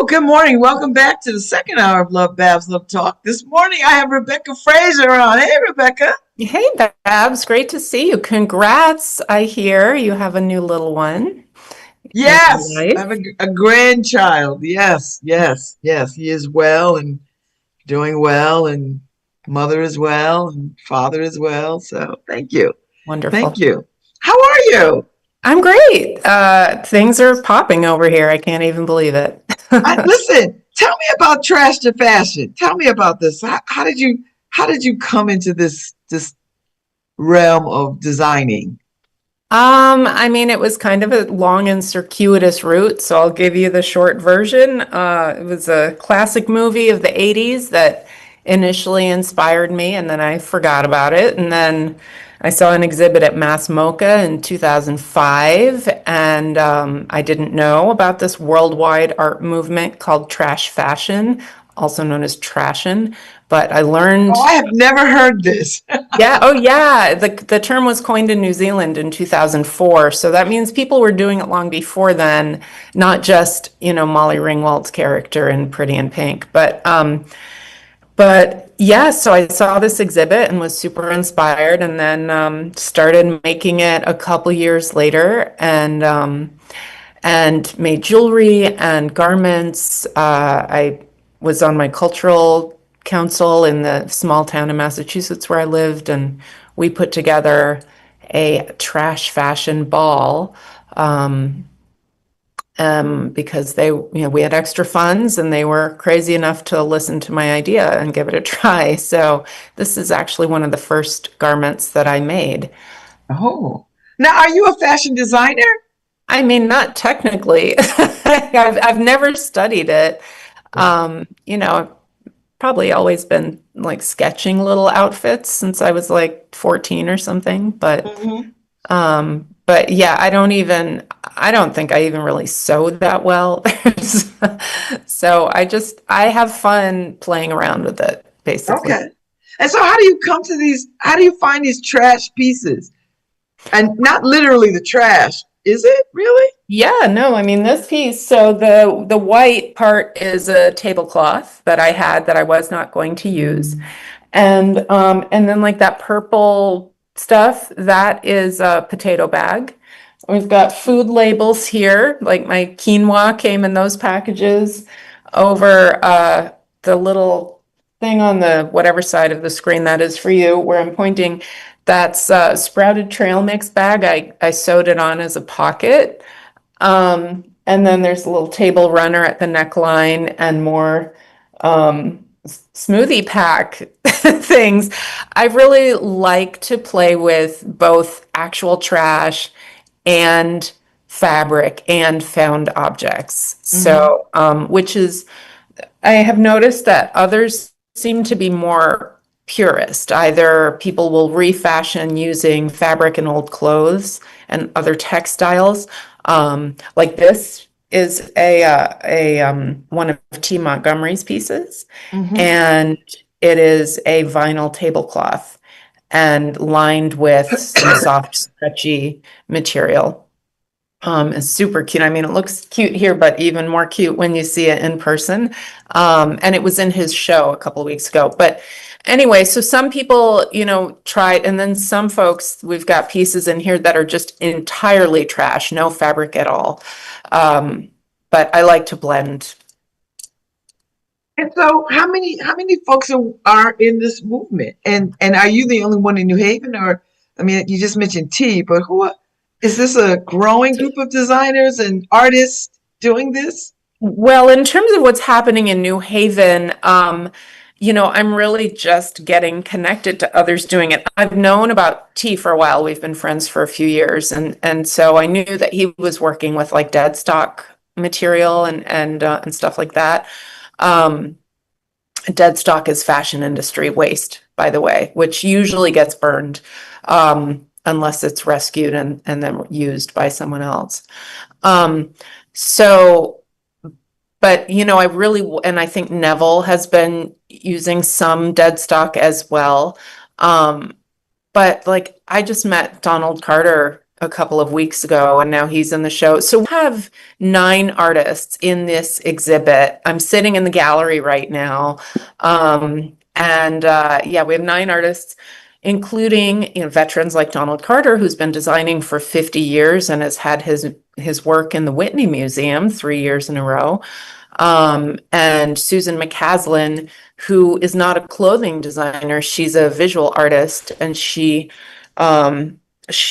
good morning. Welcome back to the second hour of Lovebabz Lovetalk. This morning I have Rebekah Fraser on. Hey, Rebekah. Hey, Babs, great to see you. Congrats. I hear you have a new little one in your Yes, I have life. a grandchild. Yes, yes, yes. He is well and doing well, and mother is well, and father is well. So thank you. Thank Wonderful. you. How are you? I'm great. Things are popping over here. I can't even believe it. Listen, tell me about trash to fashion. Tell me about this. How did you come into this realm of designing? I mean, it was kind of a long and circuitous route, so I'll give you the short version. It was a classic movie of the 80s that initially inspired me, and then I forgot about it. And then I saw an exhibit at Mass MoCA in 2005, and I didn't know about this worldwide art movement called trash fashion, also known as trashin'. But I Oh, learned I have never heard this. yeah, oh yeah. The term was coined in New Zealand in 2004. So that means people were doing it long before then, not just, Molly Ringwald's character in Pretty in Pink. But yeah, so I saw this exhibit and was super inspired and then started making it a couple years later and made jewelry and garments. I was on my cultural council in the small town in Massachusetts where I lived, and we put together a trash fashion ball because we had extra funds and they were crazy enough to listen to my idea and give it a try. So this is actually one of the first garments that I made. Oh, now are you a fashion designer? I mean, not technically. I've never studied it. I've probably always been like sketching little outfits since I was like 14 or something. Hmm. But yeah, I don't think I even really sewed that well. So I have fun playing around with it, basically. Okay. And so how do you come to these, how do you find these trash pieces? And not literally the trash, is it really? Yeah, no, I mean this piece, so the white part is a tablecloth that I had that I was not going to use. And then like that purple stuff, that is a potato bag. We've got food labels here, like my quinoa came in those packages over the little thing on the whatever side of the screen that is for you, where I'm pointing. That's a sprouted trail mix bag. I sewed it on as a pocket. And then there's a little table runner at the neckline and more smoothie pack things. I really like to play with both actual trash and fabric and found objects. Hmm. So, I have noticed that others seem to be more purist. Either people will refashion using fabric and old clothes and other textiles. Like this is a one of T. Montgomery's pieces, Hmm. and it is a vinyl tablecloth and lined with some soft, stretchy material. It's super cute. I mean, it looks cute here, but even more cute when you see it in person. And it was in his show a couple of weeks ago. But anyway, so some people, tried, and then some folks, we've got pieces in here that are just entirely trash, no fabric at all. Um, but I like to blend. And so how many folks are in this movement? And are you the only one in New Haven? Or I mean, you just mentioned T, but is this a growing group of designers and artists doing this? Well, in terms of what's happening in New Haven, I'm really just getting connected to others doing it. I've known about T for a while. We've been friends for a few years, and so I knew that he was working with like dead stock material and stuff like that. Um, Dead stock is fashion industry waste, by the way, which usually gets burned unless it's rescued and then used by someone else. Um, so but I really, and I think Neville has been using some dead stock as well. Um, but like I just met Donald Carter a couple of weeks ago, and now he's in the show. So we have 9 artists in this exhibit. I'm sitting in the gallery right now. Yeah, we have 9 artists, including, veterans like Donald Carter, who's been designing for 50 years and has had his work in the Whitney Museum 3 years in a row. And Susan McCaslin, who is not a clothing designer, she's a visual artist, and she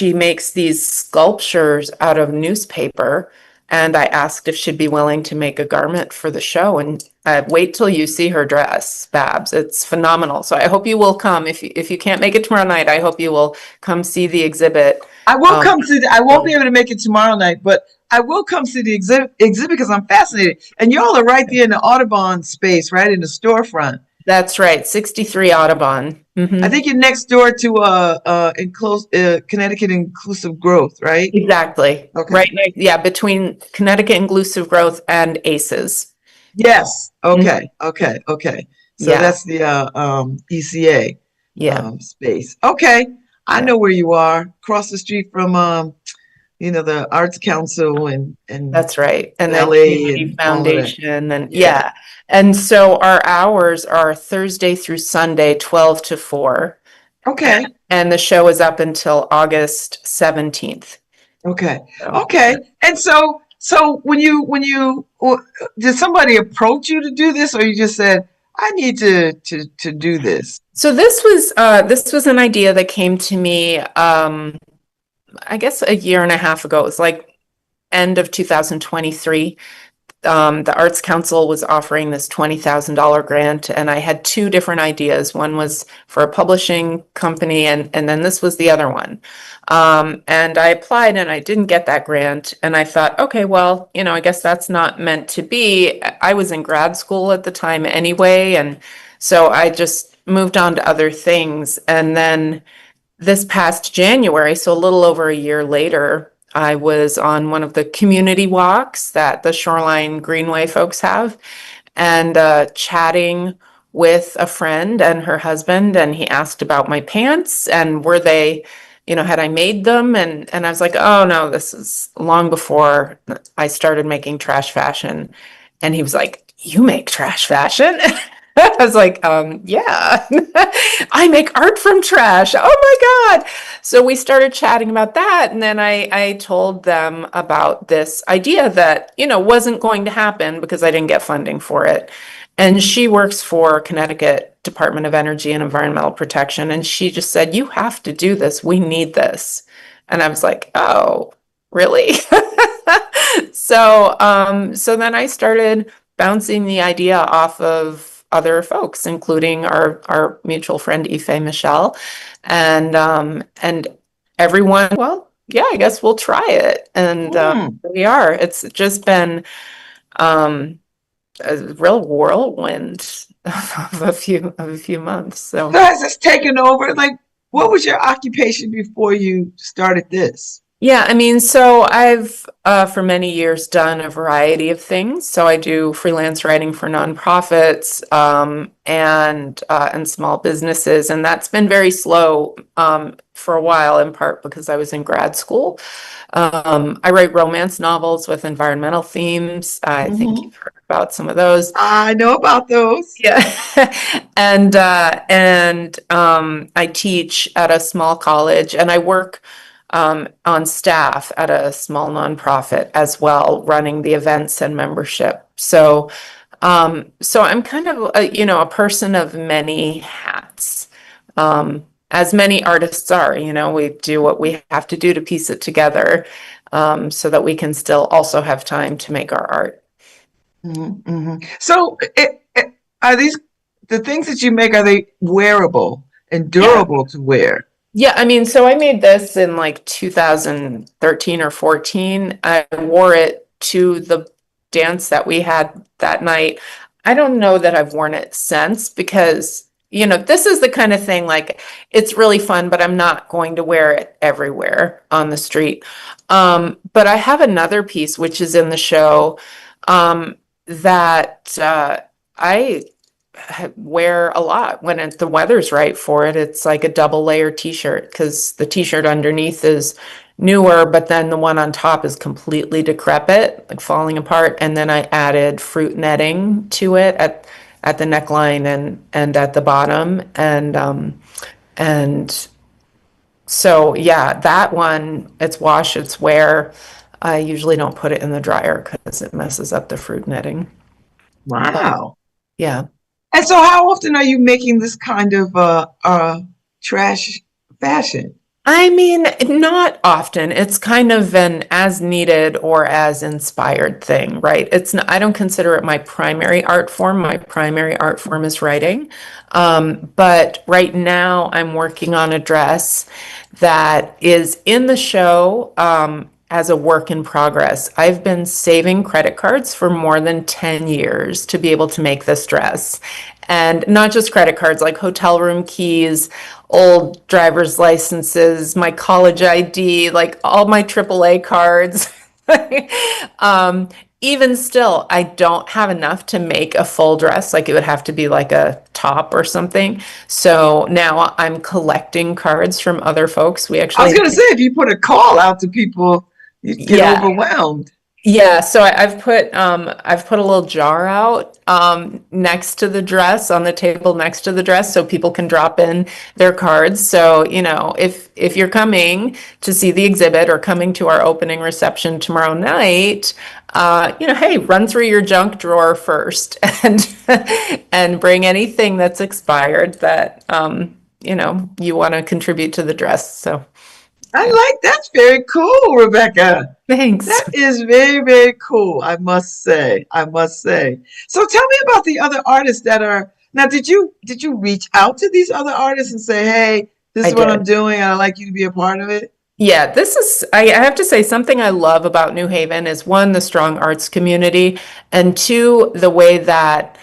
makes these sculptures out of newspaper. And I asked if she'd be willing to make a garment for the show. And wait till you see her dress, Babs. It's phenomenal. So I hope you will come. If you can't make it tomorrow night, I hope you will come see the exhibit. I will come to I won't be able to make it tomorrow night, but I will come see the exhibit because I'm fascinated. And y'all are right there in the Audubon space, right in the storefront. That's right, 63 Audubon. I think you're next door to Connecticut Inclusive Growth, right? Exactly. Okay. Right. Yeah, between Connecticut Inclusive Growth and ACEs. Yes. Okay. Okay. Okay. So Yeah. that's the ECA Yeah. space. Okay. I Yeah. know where you are. Across the street from the Arts Council and That's right. And the LA Community and all of that. Foundation and Yeah. yeah. And so our hours are Thursday through Sunday, 12 to 4. Okay. And the show is up until August 17th. Okay. So, Okay. And so when you did somebody approach you to do this, or you just said, I need to do this? So this was an idea that came to me I guess a year and a half ago. It was like end of 2023. The Arts Council was offering this $20,000 grant, and I had 2 different ideas. One was for a publishing company, and then this was the other one. And I applied, and I didn't get that grant. And I thought, okay, well, I guess that's not meant to be. I was in grad school at the time anyway, and so I just moved on to other things. And then this past January, so a little over a year later, I was on one of the community walks that the Shoreline Greenway folks have, and chatting with a friend and her husband, and he asked about my pants and were they, had I made them? And I was like, oh no, this is long before I started making trash fashion. And he was like, you make trash fashion? I was like, yeah, I make art from trash. Oh my God. So we started chatting about that. And then I told them about this idea that, wasn't going to happen because I didn't get funding for it. And she works for Connecticut Department of Energy and Environmental Protection. And she just said, you have to do this. We need this. And I was like, oh, really? So then I started bouncing the idea off of other folks, including our mutual friend Ife Michelle, and everyone. Well, yeah, I guess we'll try it, and we are. It's just been a real whirlwind of a few months. So has this taken over? Like, what was your occupation before you started this? yeah, I mean, so I've for many years done a variety of things. So I do freelance writing for nonprofits and small businesses, and that's been very slow for a while, in part because I was in grad school. I write romance novels with environmental themes. I think you've heard about some of those. I know about those. Yeah, and I teach at a small college, and I work on staff at a small nonprofit as well, running the events and membership. So I'm kind of a person of many hats, as many artists are. We do what we have to do to piece it together, so that we can still also have time to make our art. So are these the things that you make? Are they wearable and durable to wear? Yeah, I mean, so I made this in like 2013 or 14. I wore it to the dance that we had that night. I don't know that I've worn it since because, this is the kind of thing, like, it's really fun, but I'm not going to wear it everywhere on the street. But I have another piece, which is in the show, that I wear a lot when the weather's right for it. It's like a double layer t-shirt because the t-shirt underneath is newer, but then the one on top is completely decrepit, like falling apart. And then I added fruit netting to it at the neckline and at the bottom. And so yeah, that one, it's wash, it's wear. I usually don't put it in the dryer because it messes up the fruit netting. But Wow. yeah. And so how often are you making this kind of trash fashion? I mean, not often. It's kind of an as needed or as inspired thing, right? It's not, I don't consider it my primary art form. My primary art form is writing. But right now I'm working on a dress that is in the show, as a work in progress. I've been saving credit cards for more than 10 years to be able to make this dress. And not just credit cards, like hotel room keys, old driver's licenses, my college ID, like all my AAA cards. um, Even still, I don't have enough to make a full dress. Like it would have to be like a top or something. So now I'm collecting cards from other folks. We I was actually, going to say, if you put a call out to people, you'd get yeah, overwhelmed. yeah, so I've put a little jar out next to the dress on the table next to the dress so people can drop in their cards. So, if you're coming to see the exhibit or coming to our opening reception tomorrow night, hey, run through your junk drawer first and and bring anything that's expired that you want to contribute to the dress. So, I yeah. like that's very cool, Rebecca. Thanks. That is very, very cool, I must say. I must say. So tell me about the other artists that are now, did you reach out to these other artists and say, hey, this I is what I'm did. doing and I'd like you to be a part of it? Yeah, I have to say, something I love about New Haven is one, the strong arts community, and two, the way that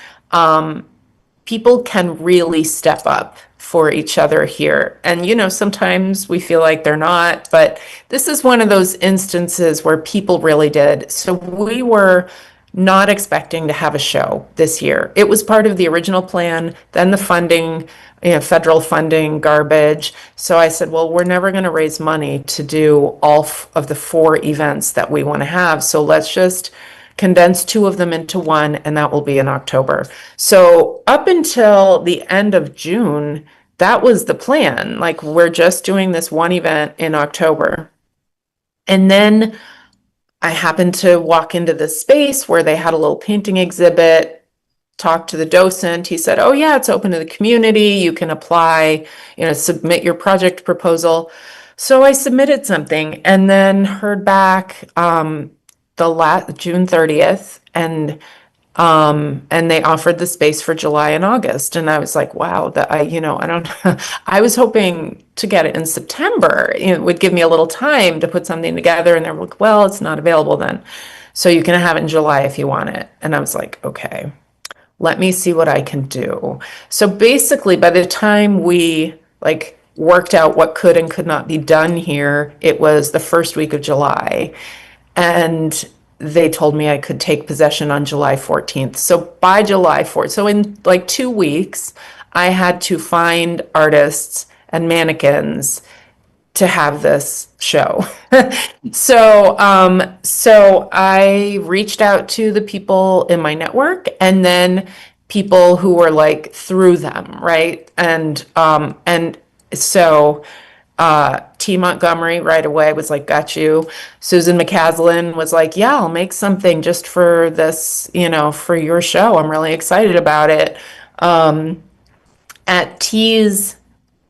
people can really step up for each other here. And, sometimes we feel like they're not, but this is one of those instances where people really did. So we were not expecting to have a show this year. It was part of the original plan, then the funding, federal funding garbage. So I said, well, we're never going to raise money to do all of the 4 events that we want to have. So let's just condense 2 of them into one, and that will be in October. So up until the end of June, that was the plan. Like, we're just doing this one event in October. And then I happened to walk into this space where they had a little painting exhibit, talked to the docent. He said, oh, yeah, it's open to the community. You can apply, submit your project proposal. So I submitted something and then heard back June 30th, and they offered the space for July and August. And I was like, wow, that I don't, I was hoping to get it in September. It would give me a little time to put something together. And they were like, well, it's not available then. So you can have it in July if you want it. And I was like, okay, let me see what I can do. So basically, by the time we worked out what could and could not be done here, it was the first week of July. And they told me I could take possession on July 14th. So by July 4th, so in 2 weeks, I had to find artists and mannequins to have this show. So I reached out to the people in my network and then people who were through them, right? And so T. Montgomery right away was like, got you. Susan McCaslin was like, yeah, I'll make something just for this, for your show. I'm really excited about it. At T's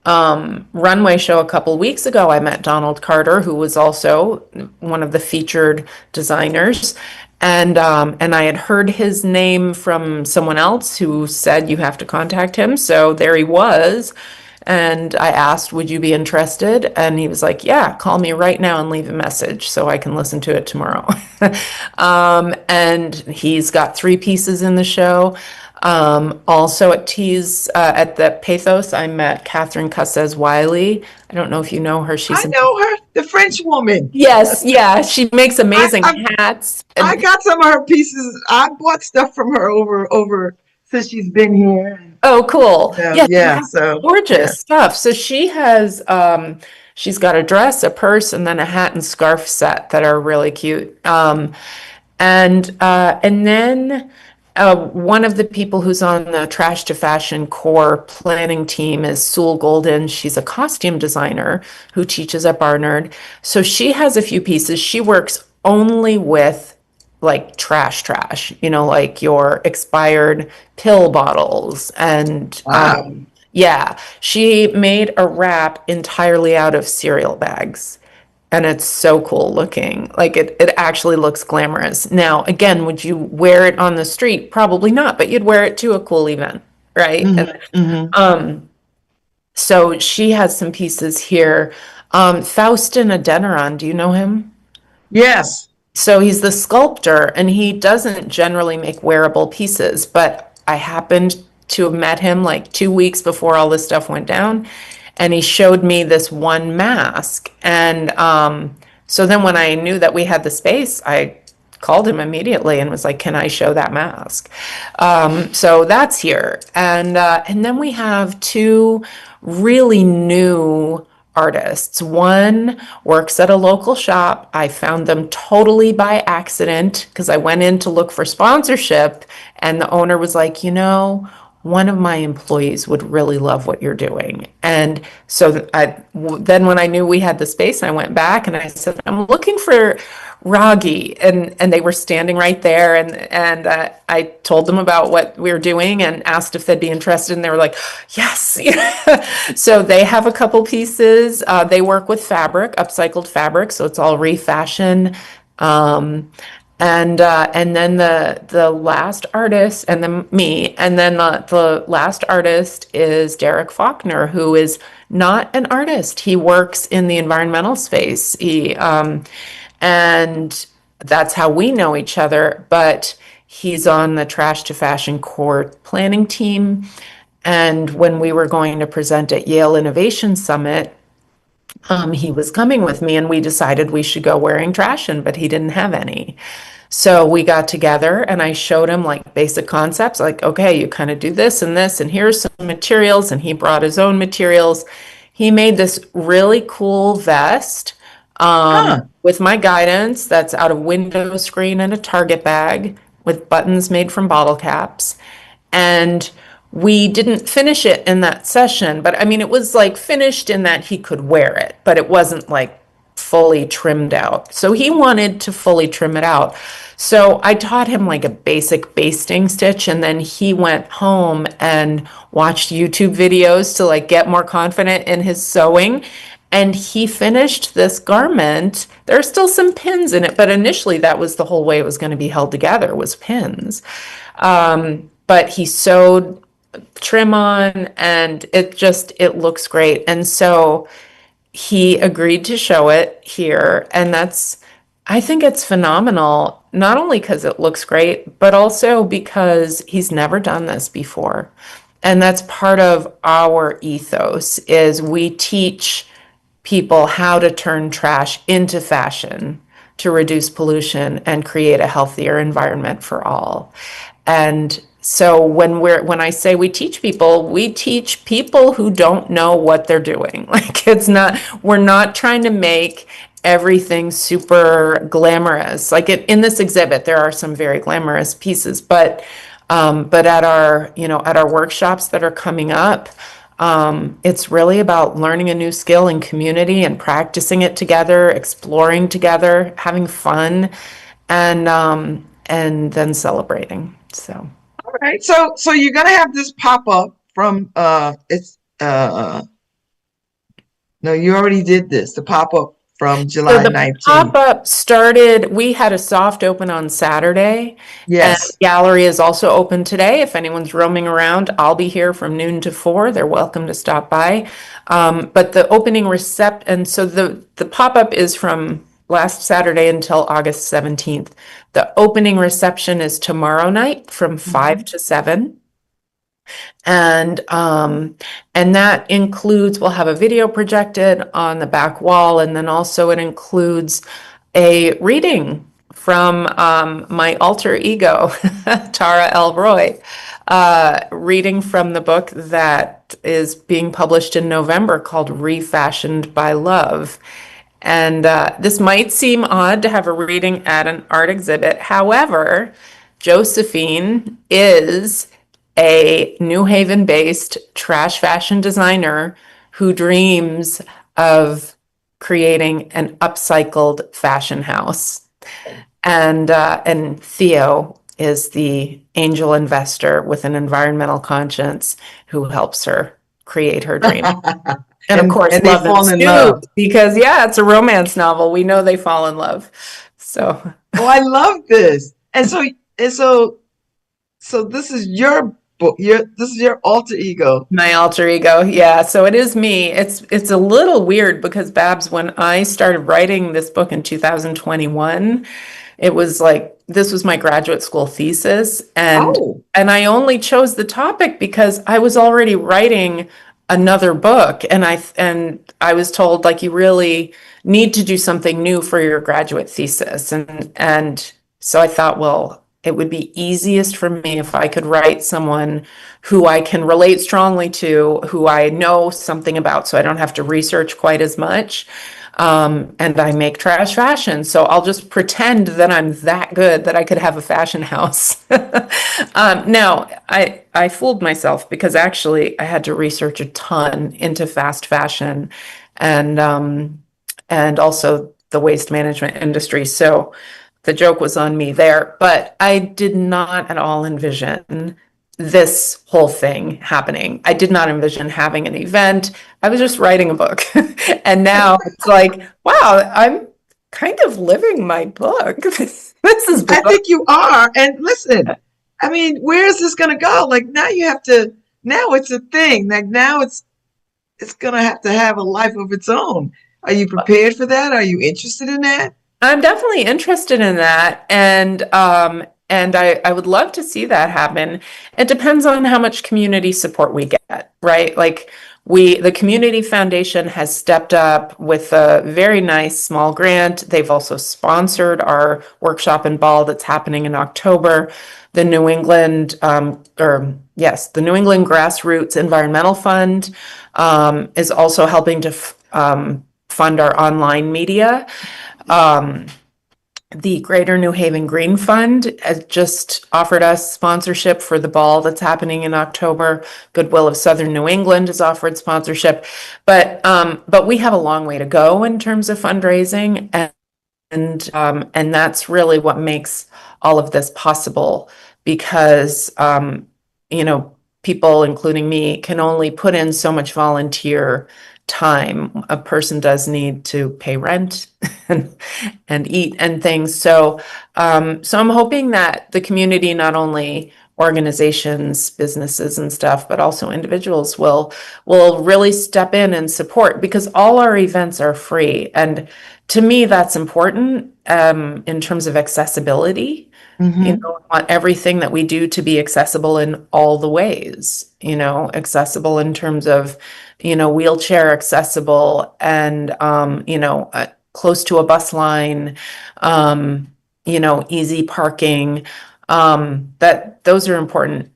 runway show a couple weeks ago, I met Donald Carter, who was also one of the featured designers. And I had heard his name from someone else who said you have to contact him. So there he was. And I asked, would you be interested? And he was like, yeah, call me right now and leave a message so I can listen to it tomorrow. And he's got 3 pieces in the show. Also at T's, at the Pathos, I met Catherine Cassez Wiley. I don't know if you know her. I know her, the French woman. Yes, yeah, she makes I, amazing I hats. I And got some of her pieces. I bought stuff from her over since she's been here. Oh, cool. Yeah, they Yeah. have So yeah. gorgeous stuff. So she's got a dress, a purse, and then a hat and scarf set that are really cute. And then one of the people who's on the Trash to Fashion core planning team is Sewell Golden. She's a costume designer who teaches at Barnard. So she has a few pieces. She works only with like trash, like your expired pill bottles. And Wow. yeah, she made a wrap entirely out of cereal bags. And it's so cool looking. Like it actually looks glamorous. Now, again, would you wear it on the street? Probably not, but you'd wear it to a cool event, right? Hmm. And Hmm. so she has some pieces here. Faustin Adeniran, do you know him? Yes. So he's the sculptor, and he doesn't generally make wearable pieces, but I happened to have met him like 2 weeks before all this stuff went down, and he showed me this one mask. And so then when I knew that we had the space, I called him immediately and was like, "Can I show that mask?" So that's here, and then we have two really new artists. One works at a local shop. I found them totally by accident because I went in to look for sponsorship, and the owner was like, one of my employees would really love what you're doing. And so then when I knew we had the space, I went back and I said, I'm looking for Ragi. And they were standing right there. And I told them about what we were doing and asked if they'd be interested. And they were like, yes. So they have a couple pieces. They work with fabric, upcycled fabric. So it's all refashion. And then the last artist, and then me, and then the last artist is Derek Faulkner, who is not an artist. He works in the environmental space. And that's how we know each other. But he's on the Trash to Fashion core planning team. And when we were going to present at Yale Innovation Summit, he was coming with me, and we decided we should go wearing trash in, but he didn't have any. So we got together and I showed him like basic concepts, like, okay, you kind of do this, and here's some materials. And he brought his own materials. He made this really cool vest Huh. with my guidance that's out of window screen and a Target bag with buttons made from bottle caps. And we didn't finish it in that session, but I mean, it was like finished in that he could wear it, but it wasn't like fully trimmed out. So he wanted to fully trim it out. So I taught him like a basic basting stitch, and then he went home and watched YouTube videos to like get more confident in his sewing. And he finished this garment. There are still some pins in it, but initially that was the whole way it was going to be held together, was pins. But he sewed trim on, and it looks great. And so he agreed to show it here, and I think it's phenomenal, not only because it looks great, but also because he's never done this before. And that's part of our ethos is we teach people how to turn trash into fashion to reduce pollution and create a healthier environment for all. And so when I say we teach people who don't know what they're doing. Like we're not trying to make everything super glamorous. Like in this exhibit, there are some very glamorous pieces, but at our workshops that are coming up, it's really about learning a new skill in community and practicing it together, exploring together, having fun, and then celebrating. So. All right. So you're gonna have this pop up from it's no, you already did this. The pop up from So July the 19th. pop-up started, we had a soft open on Saturday, and the Yes. gallery is also open today. If anyone's roaming around, I'll be here from noon to 4. They're welcome to stop by. But the opening and so the pop-up is from last Saturday until August 17th. The opening reception is tomorrow night from 5 to 7. And that includes, we'll have a video projected on the back wall, and then also it includes a reading from my alter ego, Tara Elroy, reading from the book that is being published in November called Refashioned by Love. And this might seem odd to have a reading at an art exhibit. However, Josephine is a New Haven-based trash fashion designer who dreams of creating an upcycled fashion house. And Theo is the angel investor with an environmental conscience who helps her create her dream. And of course, and they love fall in ensues love. because yeah, it's a romance novel. We know they fall in love. So Oh, I love this. And so this is your book. This is your alter ego. my alter ego, yeah. So it is me. It's a little weird because Babs, when I started writing this book in 2021, it was like this was my graduate school thesis, and Oh, I only chose the topic because I was already writing another book, and I was told like you really need to do something new for your graduate thesis, and so I thought, well, it would be easiest for me if I could write someone who I can relate strongly to, who I know something about, so I don't have to research quite as much. And I make trash fashion, so I'll just pretend that I'm that good that I could have a fashion house. Now, I fooled myself because actually I had to research a ton into fast fashion and also the waste management industry. So the joke was on me there, but I did not at all envision this whole thing happening. I did not envision having an event. I was just writing a book. And now it's like, wow, I'm kind of living my book. This is I bizarre. think you are. And listen, I mean, where is this going to go? Like now you have to. Now it's a thing. Like now it's going to have a life of its own. Are you prepared for that? Are you interested in that? I'm definitely interested in that, and I would love to see that happen. It depends on how much community support we get, right? Like the Community Foundation has stepped up with a very nice small grant. They've also sponsored our workshop and ball that's happening in October. The New England, the New England Grassroots Environmental Fund is also helping to fund our online media. Um, the Greater New Haven Green Fund has just offered us sponsorship for the ball that's happening in October. Goodwill of Southern New England has offered sponsorship, but we have a long way to go in terms of fundraising, and that's really what makes all of this possible because you know, people, including me, can only put in so much volunteer time. A person does need to pay rent and, eat and things. So I'm hoping that the community, not only organizations, businesses and stuff, but also individuals will really step in and support because all our events are free. And to me, that's important in terms of accessibility. You Hmm. know, I want everything that we do to be accessible in all the ways, you know, accessible in terms of, you know, wheelchair accessible and, close to a bus line, you know, easy parking. That those are important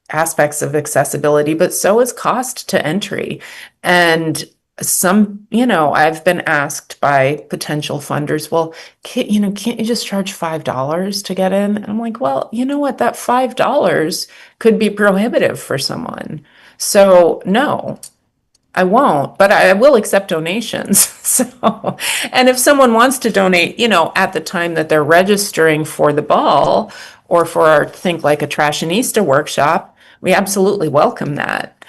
aspects of accessibility, but so is cost to entry. And I've been asked by potential funders, well, can't you just charge $5 to get in? And I'm like, well, you know what? That $5 could be prohibitive for someone. So no, I won't, but I will accept donations. So, and if someone wants to donate, you know, at the time that they're registering for the ball or for our Think Like a Trashionista workshop, we absolutely welcome that.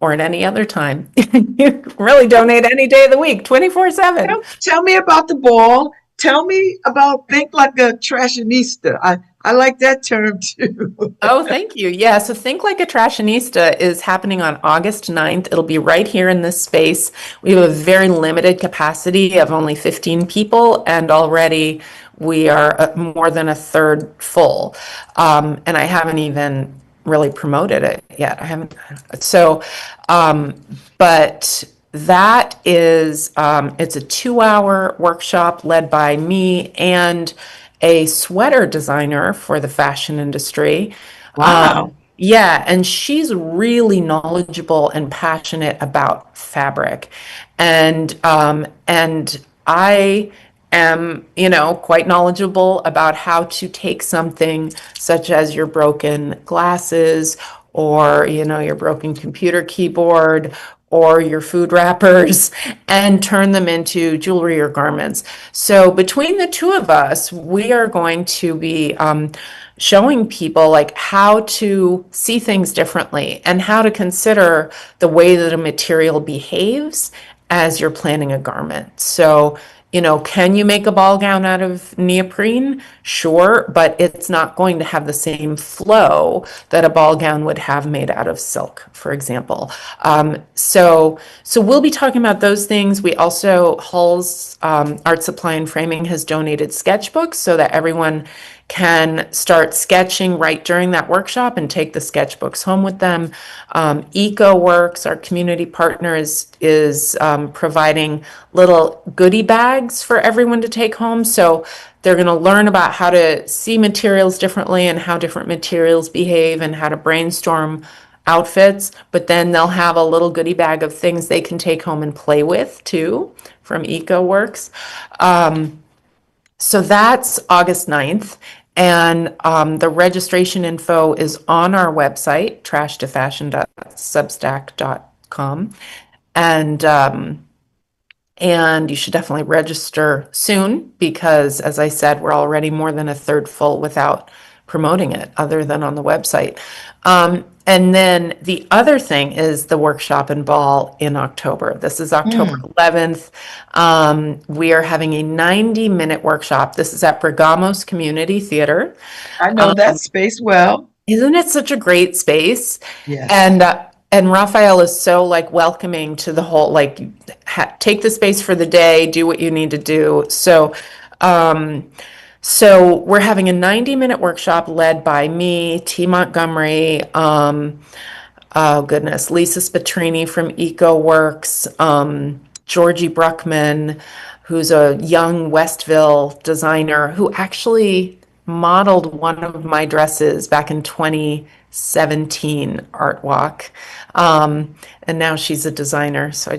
Or at any other time. You can really donate any day of the week, 24/7. Tell me about the ball. Tell me about think like a trashionista. I like that term too. Oh, thank you. Yeah, so Think Like a Trashionista is happening on August 9th. It'll be right here in this space. We have a very limited capacity of only 15 people, and already we are more than a third full. And I haven't even really promoted it yet. I haven't. So, but that is, it's a 2-hour workshop led by me and a sweater designer for the fashion industry. Wow. Yeah, and she's really knowledgeable and passionate about fabric. And I am, quite knowledgeable about how to take something such as your broken glasses or, your broken computer keyboard or your food wrappers and turn them into jewelry or garments. So between the two of us, we are going to be showing people like how to see things differently and how to consider the way that a material behaves as you're planning a garment. So, can you make a ball gown out of neoprene? Sure, but it's not going to have the same flow that a ball gown would have made out of silk, for example. So we'll be talking about those things. We also, Hull's Art Supply and Framing has donated sketchbooks so that everyone can start sketching right during that workshop and take the sketchbooks home with them. EcoWorks, our community partner, is providing little goodie bags for everyone to take home. So they're going to learn about how to see materials differently and how different materials behave and how to brainstorm outfits, but then they'll have a little goodie bag of things they can take home and play with too from EcoWorks. So that's August 9th. And the registration info is on our website, trashtofashion.substack.com. And you should definitely register soon because, as I said, we're already more than a third full without promoting it other than on the website. And then the other thing is the workshop and ball in October. This is October 11th. We are having a 90-minute workshop. This is at Bergamo's Community Theater. I know that space well. Isn't it such a great space? Yes. And Raphael is so like welcoming to the whole, like take the space for the day, do what you need to do. So we're having a 90-minute workshop led by me, T. Montgomery, oh goodness, Lisa Spatrini from EcoWorks, Georgie Bruckman, who's a young Westville designer who actually modeled one of my dresses back in 2017 Art Walk. And now she's a designer. So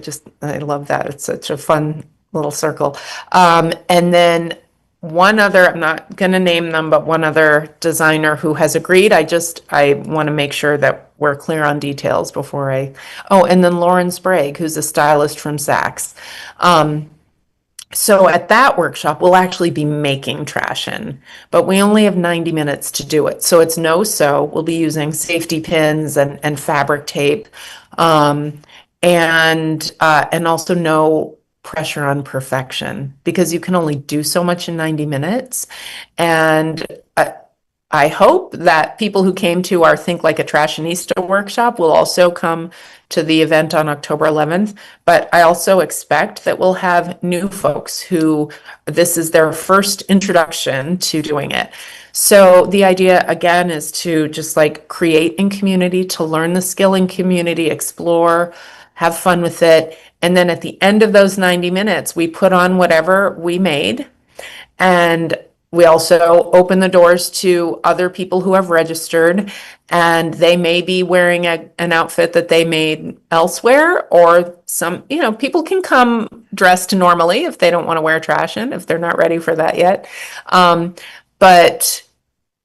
I love that. It's such a fun little circle. And then one other, I'm not going to name them, but one other designer who has agreed. I want to make sure that we're clear on details before and then Lauren Sprague, who's a stylist from Saks. So at that workshop, we'll actually be making trash in, but we only have 90 minutes to do it. So it's no-sew. We'll be using safety pins and fabric tape, and also no pressure on perfection because you can only do so much in 90 minutes. And I hope that people who came to our Think Like a Trashionista workshop will also come to the event on October 11th. But I also expect that we'll have new folks who this is their first introduction to doing it. So the idea again is to just like create in community, to learn the skill in community, explore, have fun with it. And then at the end of those 90 minutes, we put on whatever we made. And we also open the doors to other people who have registered, and they may be wearing an outfit that they made elsewhere, or some, people can come dressed normally if they don't want to wear trash in, if they're not ready for that yet. But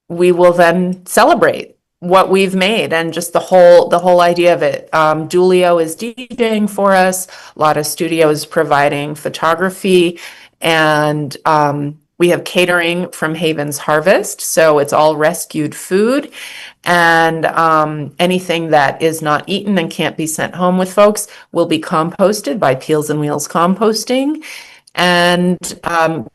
we will then celebrate what we've made and just the whole idea of it. Julio is DJing for us. Lotta Studios providing photography, and we have catering from Haven's Harvest, so it's all rescued food, and anything that is not eaten and can't be sent home with folks will be composted by Peels and Wheels Composting. And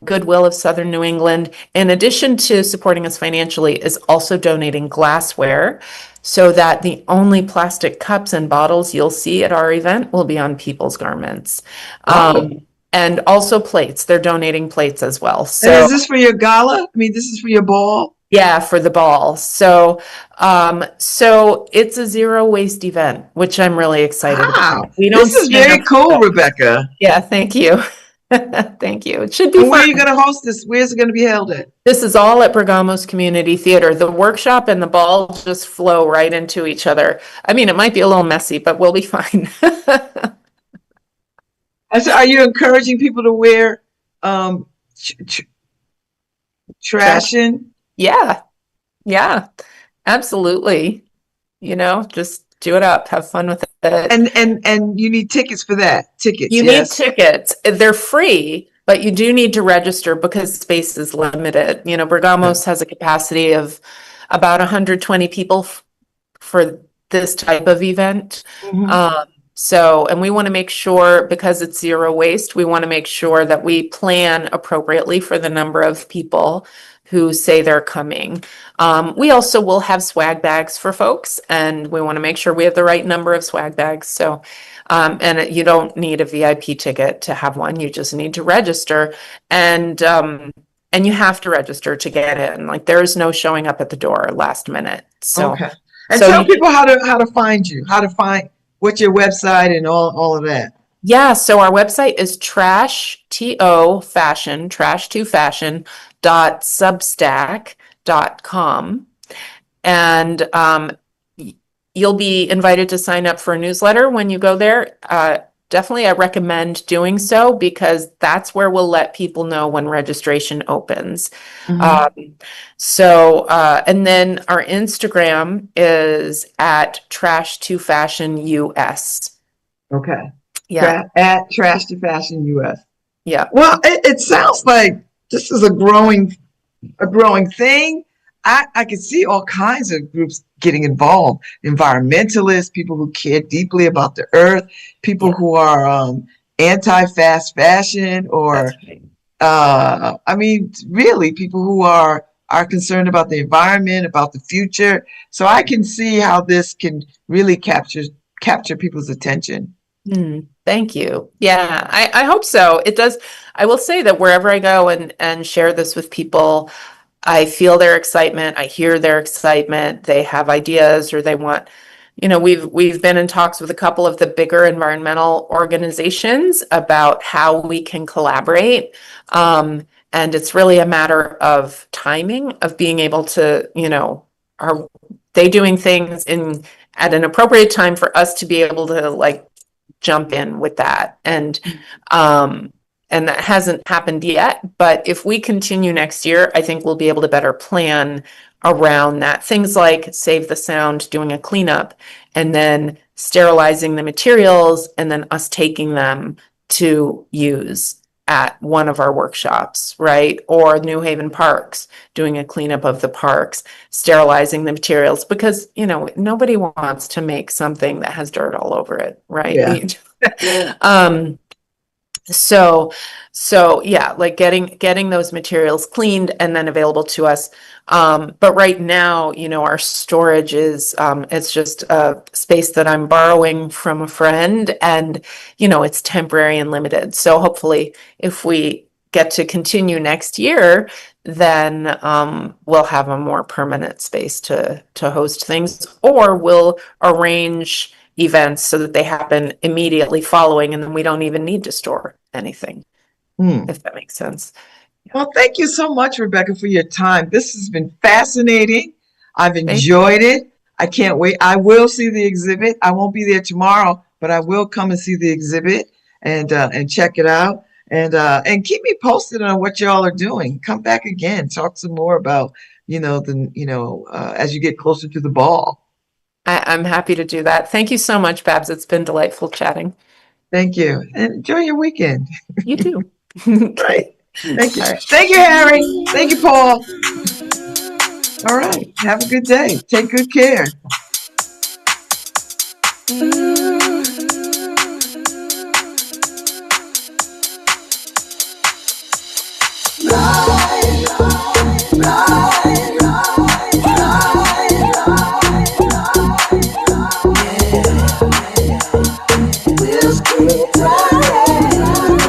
Goodwill of Southern New England, in addition to supporting us financially, is also donating glassware so that the only plastic cups and bottles you'll see at our event will be on people's garments. And also plates. They're donating plates as well. So and is this for your gala? I mean, this is for your ball? Yeah, for the ball. So it's a zero waste event, which I'm really excited about. Wow, We don't this is stand very up. cool, Rebekah. Yeah, thank you. Thank you. It should be And where are fun. you going to host this? Where's it going to be held at? This is all at Bergamo's Community Theater. The workshop and the ball just flow right into each other. I mean, it might be a little messy, but we'll be fine. And so are you encouraging people to wear um, Trash. trashing? Yeah, yeah, absolutely. Just do it up, have fun with it. And you need tickets for that. Tickets, You need yes. tickets. They're free, but you do need to register because space is limited. Okay. Bergamos has a capacity of about 120 people for this type of event. Hmm. And we want to make sure, because it's zero waste, we want to make sure that we plan appropriately for the number of people who say they're coming. We also will have swag bags for folks, and we want to make sure we have the right number of swag bags. You don't need a VIP ticket to have one. You just need to register, and you have to register to get in. Like, there is no showing up at the door last minute. So, Okay. And so tell you, people how to find you, how to find what's your website and all of that. yeah. So our website is trash2fashion.substack.com. And you'll be invited to sign up for a newsletter when you go there. Definitely, I recommend doing so because that's where we'll let people know when registration opens. Hmm. Um, and then our Instagram is at trash2fashion US. Okay. Yeah, At Trash to Fashion US. yeah, Well, it sounds like this is a growing thing. I can see all kinds of groups getting involved. Environmentalists, people who care deeply about the earth, people yeah. who are anti-fast fashion, That's or right. I mean, really, people who are concerned about the environment, about the future. So I can see how this can really capture people's attention. Thank you. Yeah, I hope so. It does. I will say that wherever I go and share this with people, I feel their excitement. I hear their excitement. They have ideas or they want, we've been in talks with a couple of the bigger environmental organizations about how we can collaborate. And it's really a matter of timing, of being able to, are they doing things in at an appropriate time for us to be able to like jump in with that. Um, and that hasn't happened yet, but if we continue next year, I think we'll be able to better plan around that. Things like Save the Sound, doing a cleanup, and then sterilizing the materials, and then us taking them to use at one of our workshops, right? Or New Haven Parks, doing a cleanup of the parks, sterilizing the materials, because, nobody wants to make something that has dirt all over it, Yeah. right? um, so, so yeah, like getting those materials cleaned and then available to us. But right now, our storage is it's just a space that I'm borrowing from a friend, and it's temporary and limited. So hopefully, if we get to continue next year, then we'll have a more permanent space to host things, or we'll arrange events so that they happen immediately following, and then we don't even need to store anything, Hmm. if that makes sense. Yeah. Well, thank you so much, Rebekah, for your time. This has been fascinating. I've Thank enjoyed it. I can't wait. I will see the exhibit. I won't be there tomorrow, but I will come and see the exhibit and check it out. And keep me posted on what y'all are doing. Come back again. Talk some more about as you get closer to the ball. I'm happy to do that. Thank you so much, Babs. It's been delightful chatting. Thank you. And enjoy your weekend. You too. Right. Okay. Thank you. All right. Thank you, Harry. Thank you, Paul. All right. Have a good day. Take good care.